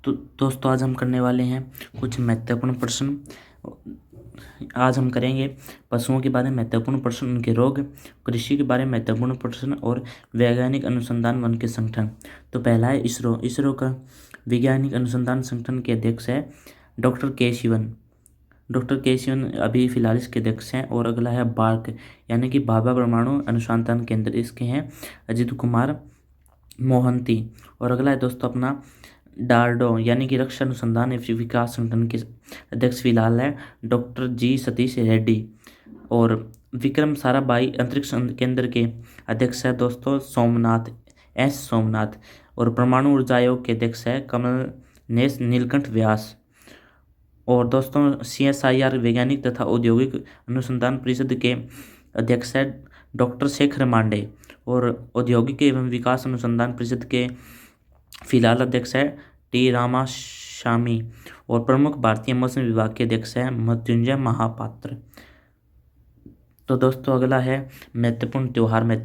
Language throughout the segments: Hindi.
तो दोस्तों आज हम करने वाले हैं कुछ महत्वपूर्ण प्रश्न। आज हम करेंगे पशुओं के बारे में महत्वपूर्ण प्रश्न, उनके रोग, कृषि के बारे में महत्वपूर्ण प्रश्न और वैज्ञानिक अनुसंधान वन के संगठन। तो पहला है इसरो। इसरो का वैज्ञानिक अनुसंधान संगठन के अध्यक्ष है डॉक्टर के शिवन। डॉक्टर के शिवन अभी फिलहाल इसके अध्यक्ष हैं। और अगला है बार्क यानी कि भाभा परमाणु अनुसंधान केंद्र, इसके हैं अजित कुमार मोहंती। और अगला है दोस्तों अपना डारडो यानी कि रक्षा अनुसंधान एवं विकास संगठन के अध्यक्ष फिलहाल है डॉक्टर जी सतीश रेड्डी। और विक्रम साराभाई अंतरिक्ष केंद्र के अध्यक्ष है दोस्तों सोमनाथ। और परमाणु ऊर्जा आयोग के अध्यक्ष है कमलनेश नीलकंठ व्यास। और दोस्तों CSIR वैज्ञानिक तथा औद्योगिक अनुसंधान परिषद के अध्यक्ष है डॉक्टर शेखर मांडे। और औद्योगिक एवं विकास अनुसंधान परिषद के फिलहाल अध्यक्ष है टी रामास्वामी। और प्रमुख भारतीय मौसम विभाग के अध्यक्ष है मृत्युंजय महापात्र। तो दोस्तों अगला है महत्वपूर्ण त्यौहार। मैं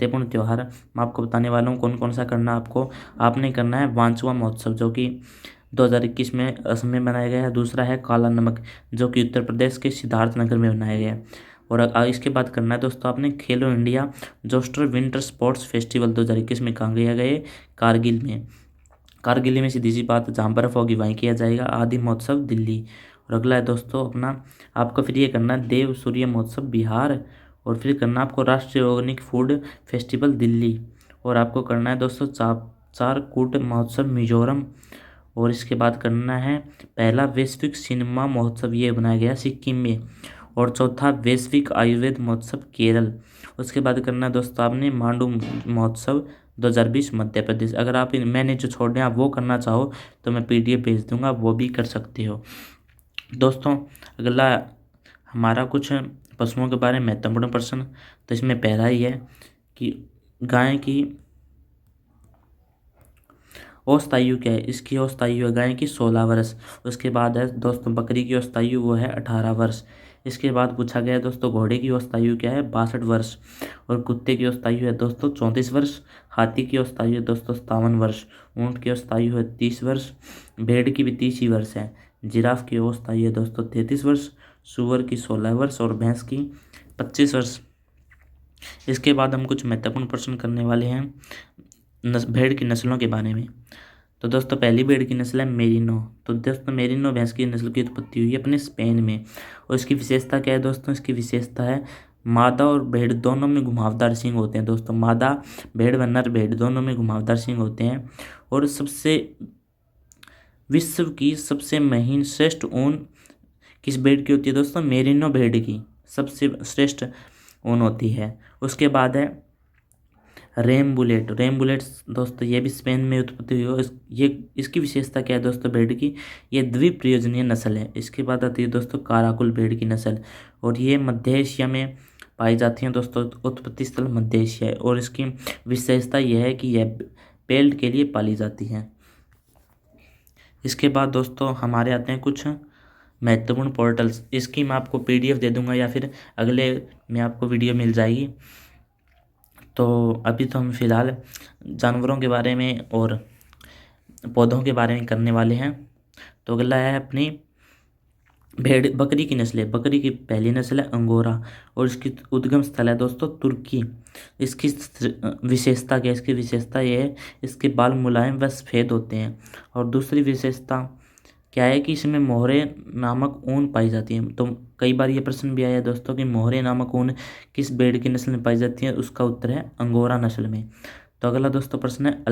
आपको बताने वाला हूँ कौन कौन सा करना आपको। आपने करना है वांचुआ महोत्सव जो कि 2021 में असम में मनाया गया है। दूसरा है काला नमक जो कि उत्तर प्रदेश के सिद्धार्थनगर में मनाया गया है। और इसके बाद करना है दोस्तों आपने खेलो India zoster winter sports festival 2021 में कहाँ किया गया, कारगिल में सीधी सी बात, जहाँ बर्फ होगी वहीं किया जाएगा। आदि महोत्सव दिल्ली। और अगला है दोस्तों अपना आपको फिर ये करना है देव सूर्य महोत्सव बिहार। और फिर करना आपको राष्ट्रीय ऑर्गेनिक फूड फेस्टिवल दिल्ली। और आपको करना है दोस्तों चारकूट महोत्सव मिजोरम। और इसके बाद करना है पहला वैश्विक सिनेमा महोत्सव, ये बनाया गया सिक्किम में। और चौथा वैश्विक आयुर्वेद महोत्सव केरल। उसके बाद करना है दोस्तों आपने मांडू महोत्सव 2020 मध्य प्रदेश। अगर आप मैंने जो छोड़ने आप वो करना चाहो तो मैं PDF भेज दूंगा, वो भी कर सकते हो। दोस्तों अगला हमारा कुछ पशुओं के बारे में महत्वपूर्ण प्रश्न। तो इसमें पहला ही है कि गाय की औसत आयु क्या है। इसकी औसत आयु है गाय की 16 वर्ष। उसके बाद है दोस्तों बकरी की औसत आयु वो है 18 वर्ष। इसके बाद पूछा गया है दोस्तों घोड़े की औसत आयु क्या है 62 वर्ष। और कुत्ते की औसत आयु है दोस्तों 34 वर्ष। हाथी की औसत आयु है दोस्तों 57 वर्ष। ऊँट की औसत आयु है 30 वर्ष। भेड़ की भी 30 ही वर्ष है। जिराफ की औसत आयु है दोस्तों 33 वर्ष। सूअर की 16 वर्ष और भैंस की 25 वर्ष। इसके बाद हम कुछ महत्वपूर्ण प्रश्न करने वाले हैं भेड़ की नस्लों के बारे में। तो दोस्तों पहली भेड़ की नस्ल है मेरिनो। तो दोस्तों मेरिनो भैंस की नस्ल की उत्पत्ति हुई है अपने स्पेन में। और इसकी विशेषता क्या है दोस्तों, इसकी विशेषता है मादा और भेड़ दोनों में घुमावदार सींग होते हैं। दोस्तों मादा भेड़ व नर भेड़ दोनों में घुमावदार सींग होते हैं। और विश्व की सबसे महीन श्रेष्ठ ऊन किस भेड़ की होती है दोस्तों, मेरिनो भेड़ की सबसे श्रेष्ठ ऊन होती है। उसके बाद है रेमबुलेट दोस्तों ये भी स्पेन में उत्पत्ति हुई है। ये इसकी विशेषता क्या है दोस्तों भेड़ की, ये द्विप्रयोजनीय नस्ल है। इसके बाद आती है दोस्तों काराकुल भेड़ की नस्ल। और ये मध्य एशिया में पाई जाती हैं दोस्तों, उत्पत्ति स्थल मध्य एशिया है। और इसकी विशेषता यह है कि यह पेल्ट के लिए पाली जाती है। इसके बाद दोस्तों हमारे आते हैं कुछ महत्वपूर्ण पोर्टल्स। इसकी मैं आपको PDF दे दूंगा या फिर अगले में आपको वीडियो मिल जाएगी। तो अभी तो हम फिलहाल जानवरों के बारे में और पौधों के बारे में करने वाले हैं। तो अगला है अपनी बकरी की नस्ल है। बकरी की पहली नस्ल है अंगोरा और इसकी उद्गम स्थल है दोस्तों तुर्की। इसकी विशेषता क्या है, इसकी विशेषता ये है इसके बाल मुलायम व सफ़ेद होते हैं। और दूसरी विशेषता क्या है कि इसमें मोहरे नामक ऊन पाई जाती है। तो कई बार ये प्रश्न भी आया है दोस्तों कि मोहरे नामक ऊन किस भेड़ की नस्ल में पाई जाती है, उसका उत्तर है अंगोरा नस्ल में। तो अगला दोस्तों प्रश्न है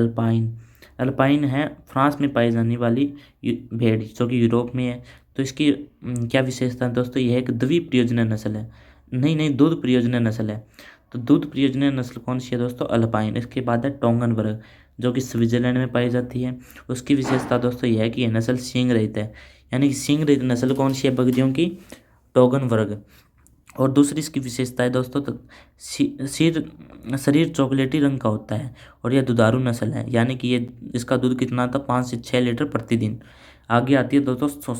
अल्पाइन है फ्रांस में पाई जाने वाली भेड़ जो कि यूरोप में है। तो इसकी क्या विशेषता है दोस्तों, यह एक द्विप्रयोजनीय नस्ल है, नहीं दूध प्रयोजनीय नस्ल है। तो दूध प्रयोजनीय नस्ल कौन सी है दोस्तों, अल्पाइन। इसके बाद है टोंगनबर्ग जो कि स्विट्जरलैंड में पाई जाती है। उसकी विशेषता दोस्तों यह है कि यह नस्ल सींग रहित है, यानी कि सींग रहित नस्ल कौन सी है बकरियों की, टोगनबर्ग। और दूसरी इसकी विशेषता है दोस्तों शरीर चॉकलेटी रंग का होता है और यह दुधारू नस्ल है, यानी कि ये इसका दूध कितना था 5 से 6 लीटर प्रतिदिन। आगे आती है दोस्तों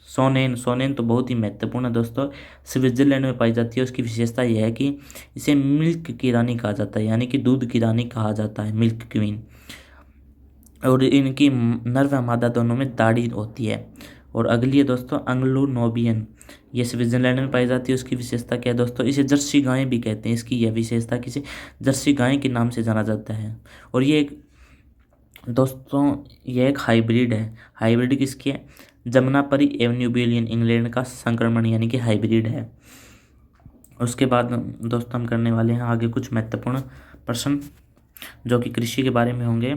सोनेन तो बहुत ही महत्वपूर्ण है दोस्तों, स्विट्जरलैंड में पाई जाती है। उसकी विशेषता यह है कि इसे मिल्क की रानी कहा जाता है, यानी कि दूध की रानी कहा जाता है, मिल्क क्वीन। और इनकी नर व मादा दोनों में दाढ़ी होती है। और अगली है दोस्तों एंग्लो नोबियन, ये स्विट्जरलैंड में पाई जाती है। उसकी विशेषता क्या है दोस्तों, इसे जर्सी गायें भी कहते हैं। इसकी यह विशेषता किसे जर्सी गायें के नाम से जाना जाता है। और ये एक दोस्तों ये एक हाइब्रिड है। हाइब्रिड किसकी है, जमुनापरी एवं न्यूबिलियन इंग्लैंड का संक्रमण यानी कि हाइब्रिड है। उसके बाद दोस्तों हम करने वाले हैं आगे कुछ महत्वपूर्ण प्रश्न जो कि कृषि के बारे में होंगे।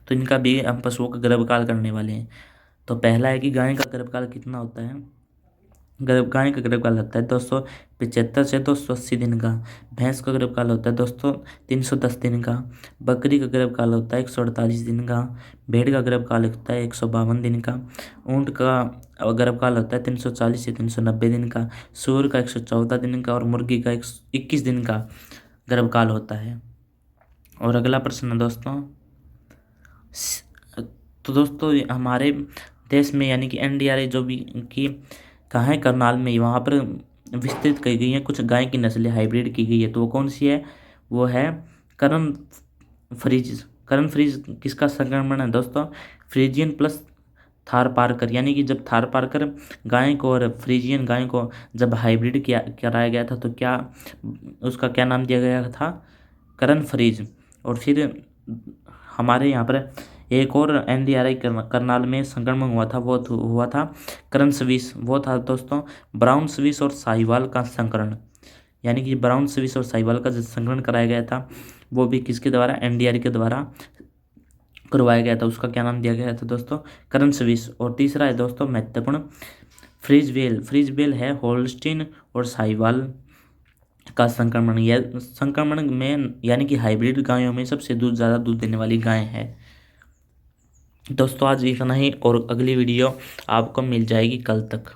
तो इनका भी हम पशुओं का गर्भकाल करने वाले हैं। तो पहला है कि गाय का गर्भकाल कितना होता है। गाय का गर्भकाल होता है 275 से 280 दिन का। भैंस का गर्भकाल होता है दोस्तों 310 दिन का। बकरी का गर्भकाल होता है 148 दिन का। भेड़ का गर्भकाल होता है 152 दिन का। ऊंट का गर्भकाल होता है 340 से 390 दिन का। सूअर का 114 दिन का। और मुर्गी का 21 दिन का गर्भकाल होता है। और अगला प्रश्न है दोस्तों, तो दोस्तों हमारे देश में यानी कि एनडीआरए जो भी की कहाँ है, करनाल में, वहाँ पर विस्तृत की गई हैं कुछ गाय की नस्लें हाइब्रिड की गई है। तो वो कौन सी है, वो है करण फ्रीज। करण फ्रीज किसका संक्रमण है दोस्तों, फ्रीजियन प्लस थारपारकर। यानी कि जब थारपारकर गाय को और फ्रीजियन गाय को जब हाइब्रिड किया कराया गया था तो क्या उसका क्या नाम दिया गया था, करण फ्रीज। और फिर हमारे यहाँ पर एक और एनडीआरआई करनाल में संक्रमण हुआ था, वो हुआ था करण स्विस। वो था दोस्तों ब्राउन स्विस और साहिवाल का संकरण। यानी कि ब्राउन स्विस और साहिवाल का जो संकरण कराया गया था वो भी किसके द्वारा, एनडीआरआई के द्वारा करवाया गया था। उसका क्या नाम दिया गया था दोस्तों, करण स्विस। और तीसरा है दोस्तों महत्वपूर्ण फ्रीजवेल। फ्रीजवेल है होल्स्टीन और साहिवाल का संक्रमण। यह संक्रमण में यानी कि हाइब्रिड गायों में सबसे ज़्यादा दूध देने वाली गाय है। दोस्तों आज इतना ही और अगली वीडियो आपको मिल जाएगी कल तक।